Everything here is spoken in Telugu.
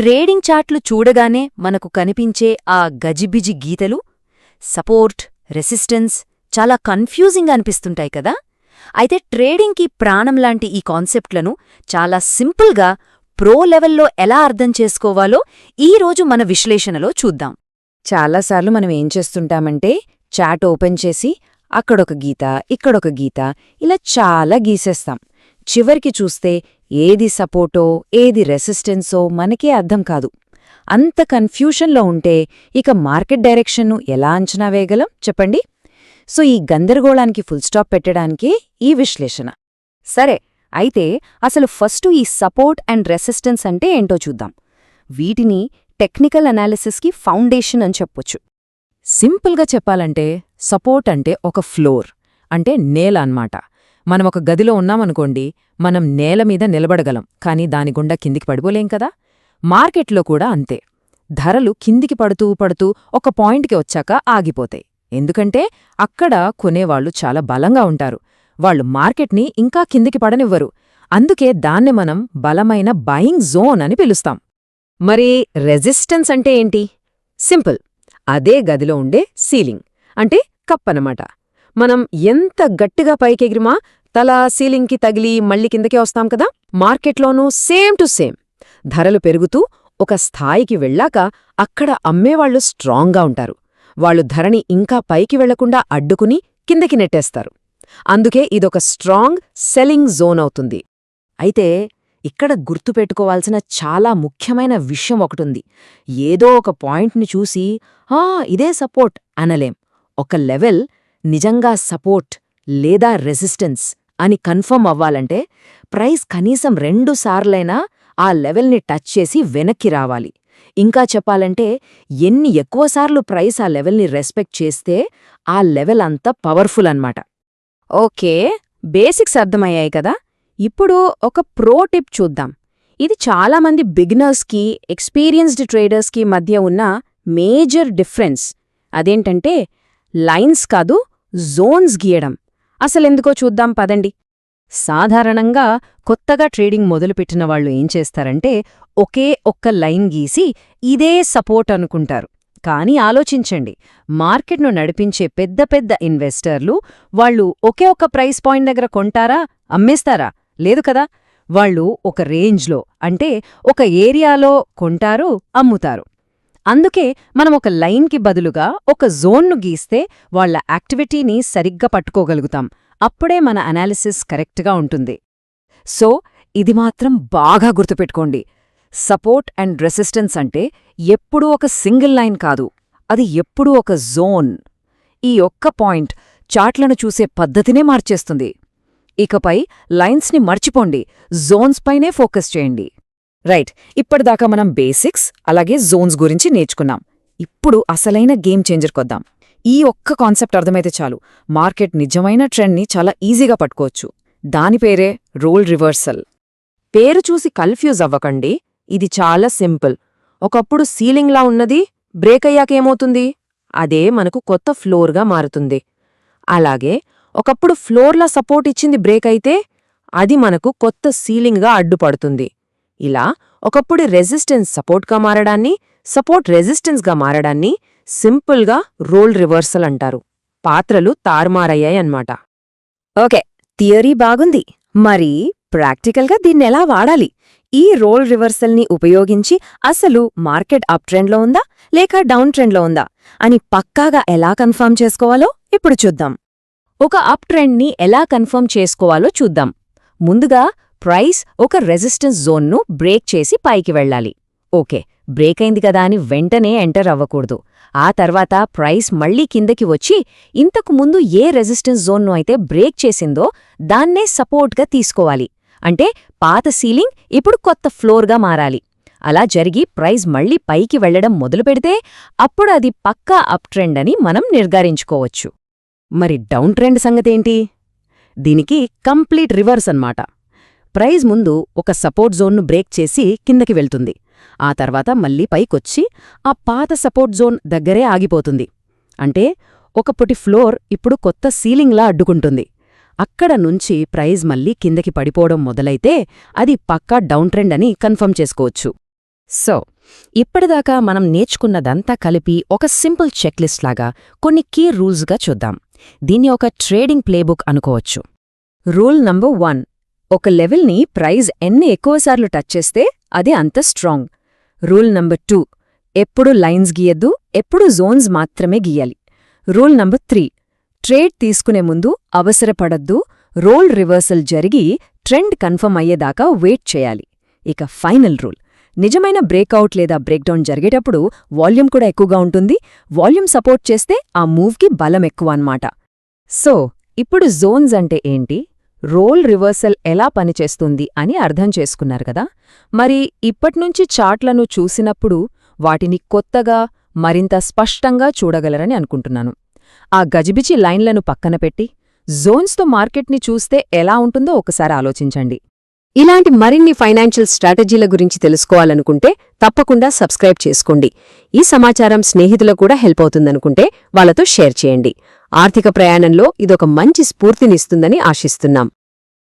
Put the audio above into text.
ట్రేడింగ్ చార్ట్లు చూడగానే మనకు కనిపించే ఆ గజిబిజి గీతలు, సపోర్ట్, రెసిస్టెన్స్ చాలా కన్ఫ్యూజింగ్ అనిపిస్తుంటాయి కదా. అయితే ట్రేడింగ్కి ప్రాణంలాంటి ఈ కాన్సెప్ట్లను చాలా సింపుల్గా ప్రో లెవెల్లో ఎలా అర్థం చేసుకోవాలో ఈరోజు మన విశ్లేషణలో చూద్దాం. చాలాసార్లు మనం ఏం చేస్తుంటామంటే చార్ట్ ఓపెన్ చేసి అక్కడొక గీత, ఇక్కడొక గీత, ఇలా చాలా గీసేస్తాం. చివరికి చూస్తే ఏది సపోర్టో ఏది రెసిస్టెన్సో మనకే అర్థం కాదు. అంత కన్ఫ్యూషన్లో ఉంటే ఇక మార్కెట్ డైరెక్షన్ను ఎలా అంచనా వేయగలం చెప్పండి. సో ఈ గందరగోళానికి ఫుల్ స్టాప్ పెట్టడానికే ఈ విశ్లేషణ. సరే, అయితే అసలు ఫస్టు ఈ సపోర్ట్ అండ్ రెసిస్టెన్స్ అంటే ఏంటో చూద్దాం. వీటిని టెక్నికల్ అనాలిసిస్కి ఫౌండేషన్ అని చెప్పొచ్చు. సింపుల్గా చెప్పాలంటే సపోర్ట్ అంటే ఒక ఫ్లోర్, అంటే నేల అన్నమాట. మనం ఒక గదిలో ఉన్నామనుకోండి, మనం నేల మీద నిలబడగలం, కానీ దాని గుండా కిందికి పడిపోలేం కదా. మార్కెట్లో కూడా అంతే. ధరలు కిందికి పడుతూ పడుతూ ఒక పాయింట్కి వచ్చాక ఆగిపోతాయి. ఎందుకంటే అక్కడ కొనేవాళ్లు చాలా బలంగా ఉంటారు. వాళ్లు మార్కెట్ని ఇంకా కిందికి పడనివ్వరు. అందుకే దాన్ని మనం బలమైన బయింగ్ జోన్ అని పిలుస్తాం. మరి రెసిస్టెన్స్ అంటే ఏంటి? సింపుల్, అదే గదిలో ఉండే సీలింగ్, అంటే కప్పనమాట. మనం ఎంత గట్టిగా పైకెగిరిమా తల సీలింగ్కి తగిలి మళ్ళీ కిందకే వస్తాం కదా. మార్కెట్లోనూ సేమ్ టు సేమ్. ధరలు పెరుగుతూ ఒక స్థాయికి వెళ్ళాక అక్కడ అమ్మేవాళ్లు స్ట్రాంగ్గా ఉంటారు. వాళ్లు ధరని ఇంకా పైకి వెళ్లకుండా అడ్డుకుని కిందకి నెట్టేస్తారు. అందుకే ఇదొక స్ట్రాంగ్ సెల్లింగ్ జోన్ అవుతుంది. అయితే ఇక్కడ గుర్తుపెట్టుకోవాల్సిన చాలా ముఖ్యమైన విషయం ఒకటుంది. ఏదో ఒక పాయింట్ని చూసి ఇదే సపోర్ట్ అనలేం. ఒక లెవెల్ నిజంగా సపోర్ట్ లేదా రెసిస్టెన్స్ అని కన్ఫర్మ్ అవ్వాలంటే ప్రైస్ కనీసం 2 సార్లైనా ఆ లెవెల్ని టచ్ చేసి వెనక్కి రావాలి. ఇంకా చెప్పాలంటే ఎన్ని ఎక్కువసార్లు ప్రైస్ ఆ లెవెల్ని రెస్పెక్ట్ చేస్తే ఆ లెవెల్ అంత పవర్ఫుల్ అన్నమాట. ఓకే, బేసిక్స్ అర్థమయ్యాయి కదా. ఇప్పుడు ఒక ప్రో టిప్ చూద్దాం. ఇది చాలామంది బిగినర్స్కి, ఎక్స్పీరియన్స్డ్ ట్రేడర్స్కి మధ్య ఉన్న మేజర్ డిఫరెన్స్. అదేంటంటే లైన్స్ కాదు, జోన్స్ గీయడం. అసలెందుకో చూద్దాం పదండి. సాధారణంగా కొత్తగా ట్రేడింగ్ మొదలుపెట్టిన వాళ్ళు ఏం చేస్తారంటే ఒకే ఒక్క లైన్ గీసి ఇదే సపోర్ట్ అనుకుంటారు. కానీ ఆలోచించండి, మార్కెట్ను నడిపించే పెద్ద పెద్ద ఇన్వెస్టర్లు వాళ్ళు ఒకే ఒక్క ప్రైస్ పాయింట్ దగ్గర కొంటారా, అమ్మేస్తారా? లేదు కదా. వాళ్ళు ఒక రేంజ్లో, అంటే ఒక ఏరియాలో కొంటారు, అమ్ముతారు. అందుకే మనం ఒక లైన్కి బదులుగా ఒక జోన్ను గీస్తే వాళ్ల యాక్టివిటీని సరిగ్గా పట్టుకోగలుగుతాం. అప్పుడే మన అనాలిసిస్ కరెక్ట్గా ఉంటుంది. సో ఇది మాత్రం బాగా గుర్తుపెట్టుకోండి. సపోర్ట్ అండ్ రెసిస్టెన్స్ అంటే ఎప్పుడూ ఒక సింగిల్ లైన్ కాదు, అది ఎప్పుడూ ఒక జోన్. ఈ ఒక్క పాయింట్ చార్ట్లను చూసే పద్ధతినే మార్చేస్తుంది. ఇకపై లైన్స్ని మర్చిపోండి, జోన్స్ పైనే ఫోకస్ చేయండి. రైట్, ఇప్పటిదాకా మనం బేసిక్స్ అలాగే జోన్స్ గురించి నేర్చుకున్నాం. ఇప్పుడు అసలైన గేమ్ చేంజర్ కొద్దాం. ఈ ఒక్క కాన్సెప్ట్ అర్థమైతే చాలు, మార్కెట్ నిజమైన ట్రెండ్ని చాలా ఈజీగా పట్టుకోవచ్చు. దాని పేరే రోల్ రివర్సల్. పేరు చూసి కన్ఫ్యూజ్ అవ్వకండి, ఇది చాలా సింపుల్. ఒకప్పుడు సీలింగ్లా ఉన్నది బ్రేక్ అయ్యాకేమవుతుంది? అదే మనకు కొత్త ఫ్లోర్గా మారుతుంది. అలాగే ఒకప్పుడు ఫ్లోర్లా సపోర్ట్ ఇచ్చింది బ్రేక్ అయితే అది మనకు కొత్త సీలింగ్గా అడ్డుపడుతుంది. ఇలా ఒకప్పుడు రెసిస్టెన్స్ సపోర్ట్గా మారడాన్ని, సపోర్ట్ రెసిస్టెన్స్గా మారడాన్ని సింపుల్గా రోల్ రివర్సల్ అంటారు. పాత్రలు తారుమారయ్యాయన్నమాట. ఓకే, థియరీ బాగుంది. మరి ప్రాక్టికల్గా దీన్నెలా వాడాలి? ఈ రోల్ రివర్సల్ని ఉపయోగించి అసలు మార్కెట్ అప్ ట్రెండ్లో ఉందా లేక డౌన్ ట్రెండ్లో ఉందా అని పక్కాగా ఎలా కన్ఫర్మ్ చేసుకోవాలో ఇప్పుడు చూద్దాం. ఒక అప్ ట్రెండ్ని ఎలా కన్ఫర్మ్ చేసుకోవాలో చూద్దాం. ముందుగా ప్రైస్ ఒక రెసిస్టెన్స్ జోన్ను బ్రేక్ చేసి పైకి వెళ్ళాలి. ఓకే, బ్రేక్ అయింది కదా అని వెంటనే ఎంటర్ అవ్వకూడదు. ఆ తర్వాత ప్రైస్ మళ్లీ కిందకి వచ్చి ఇంతకు ముందు ఏ రెసిస్టెన్స్ జోన్ను అయితే బ్రేక్ చేసిందో దాన్నే సపోర్ట్గా తీసుకోవాలి. అంటే పాత సీలింగ్ ఇప్పుడు కొత్త ఫ్లోర్గా మారాలి. అలా జరిగి ప్రైస్ మళ్లీ పైకి వెళ్లడం మొదలుపెడితే అప్పుడు అది పక్కా అప్ ట్రెండ్ అని మనం నిర్ధారించుకోవచ్చు. మరి డౌన్ ట్రెండ్ సంగతేంటి? దీనికి కంప్లీట్ రివర్స్ అన్నమాట. ప్రైస్ ముందు ఒక సపోర్ట్ జోన్ను బ్రేక్ చేసి కిందకి వెళ్తుంది. ఆ తర్వాత మళ్లీ పైకొచ్చి ఆ పాత సపోర్ట్ జోన్ దగ్గరే ఆగిపోతుంది. అంటే ఒకప్పటి ఫ్లోర్ ఇప్పుడు కొత్త సీలింగ్లా అడ్డుకుంటుంది. అక్కడ నుంచి ప్రైజ్ మళ్లీ కిందకి పడిపోవడం మొదలైతే అది పక్కా డౌన్ ట్రెండ్ అని కన్ఫర్మ్ చేసుకోవచ్చు. సో ఇప్పటిదాకా మనం నేర్చుకున్నదంతా కలిపి ఒక సింపుల్ చెక్లిస్ట్ లాగా కొన్ని కీ రూల్స్గా చూద్దాం. దీన్ని ఒక ట్రేడింగ్ ప్లేబుక్ అనుకోవచ్చు. రూల్ నంబర్ 1, ఒక లెవెల్ని ప్రైజ్ ఎన్ని ఎక్కువసార్లు టచ్ చేస్తే అది అంత స్ట్రాంగ్. రూల్ నంబర్ 2, ఎప్పుడు లైన్స్ గీయద్దు, ఎప్పుడు జోన్స్ మాత్రమే గీయాలి. రూల్ నంబర్ 3, ట్రేడ్ తీసుకునే ముందు అవసరపడద్దు, రోల్ రివర్సల్ జరిగి ట్రెండ్ కన్ఫర్మ్ అయ్యేదాకా వెయిట్ చేయాలి. ఇక ఫైనల్ రూల్, నిజమైన బ్రేక్అవుట్ లేదా బ్రేక్డౌన్ జరిగేటప్పుడు వాల్యూమ్ కూడా ఎక్కువగా ఉంటుంది. వాల్యూమ్ సపోర్ట్ చేస్తే ఆ మూవ్కి బలం ఎక్కువ అన్నమాట. సో ఇప్పుడు జోన్స్ అంటే ఏంటి, రోల్ రివర్సల్ ఎలా పనిచేస్తుంది అని అర్థం చేసుకున్నారు కదా. మరి ఇప్పట్నుంచి చార్ట్లను చూసినప్పుడు వాటిని కొత్తగా మరింత స్పష్టంగా చూడగలరని అనుకుంటున్నాను. ఆ గజిబిజి లైన్లను పక్కన పెట్టి జోన్స్తో మార్కెట్ని చూస్తే ఎలా ఉంటుందో ఒకసారి ఆలోచించండి. ఇలాంటి మరిన్ని ఫైనాన్షియల్ స్ట్రాటజీల గురించి తెలుసుకోవాలనుకుంటే తప్పకుండా సబ్స్క్రైబ్ చేసుకోండి. ఈ సమాచారం స్నేహితులకు కూడా హెల్ప్ అవుతుందనుకుంటే వాళ్ళతో షేర్ చేయండి. ఆర్థిక ప్రయాణంలో ఇదొక మంచి స్ఫూర్తినిస్తుందని ఆశిస్తున్నాం.